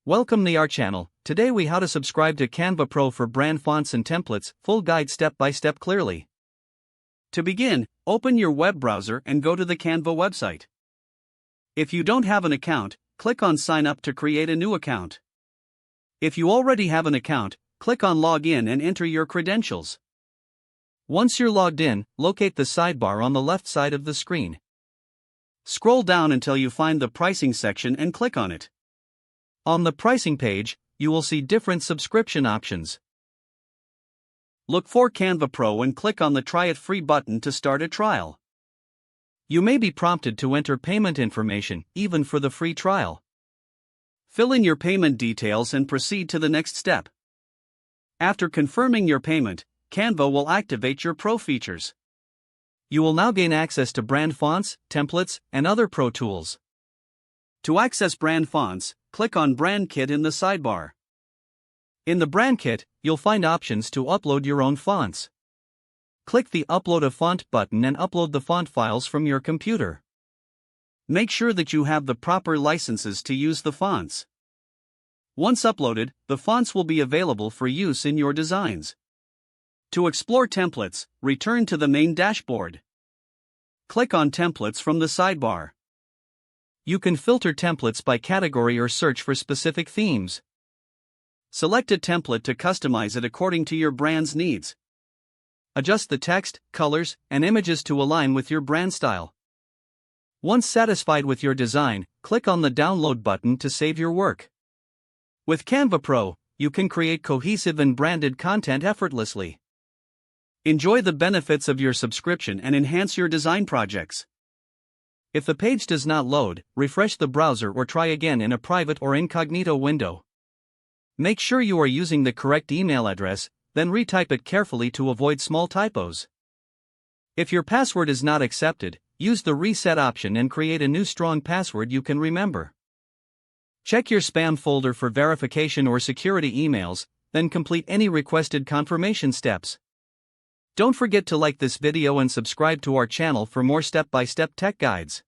Welcome to our channel. Today we how to subscribe to Canva Pro for brand fonts and templates, full guide step by step clearly. To begin, open your web browser and go to the Canva website. If you don't have an account, click on sign up to create a new account. If you already have an account, click on log in and enter your credentials. Once you're logged in, locate the sidebar on the left side of the screen. Scroll down until you find the pricing section and click on it. On the pricing page, you will see different subscription options. Look for Canva Pro and click on the Try It Free button to start a trial. You may be prompted to enter payment information, even for the free trial. Fill in your payment details and proceed to the next step. After confirming your payment, Canva will activate your Pro features. You will now gain access to brand fonts, templates, and other Pro tools. To access brand fonts, click on Brand Kit in the sidebar. In the Brand Kit, you'll find options to upload your own fonts. Click the Upload a Font button and upload the font files from your computer. Make sure that you have the proper licenses to use the fonts. Once uploaded, the fonts will be available for use in your designs. To explore templates, return to the main dashboard. Click on Templates from the sidebar. You can filter templates by category or search for specific themes. Select a template to customize it according to your brand's needs. Adjust the text, colors, and images to align with your brand style. Once satisfied with your design, click on the Download button to save your work. With Canva Pro, you can create cohesive and branded content effortlessly. Enjoy the benefits of your subscription and enhance your design projects. If the page does not load, refresh the browser or try again in a private or incognito window. Make sure you are using the correct email address, then retype it carefully to avoid small typos. If your password is not accepted, use the reset option and create a new strong password you can remember. Check your spam folder for verification or security emails, then complete any requested confirmation steps. Don't forget to like this video and subscribe to our channel for more step-by-step tech guides.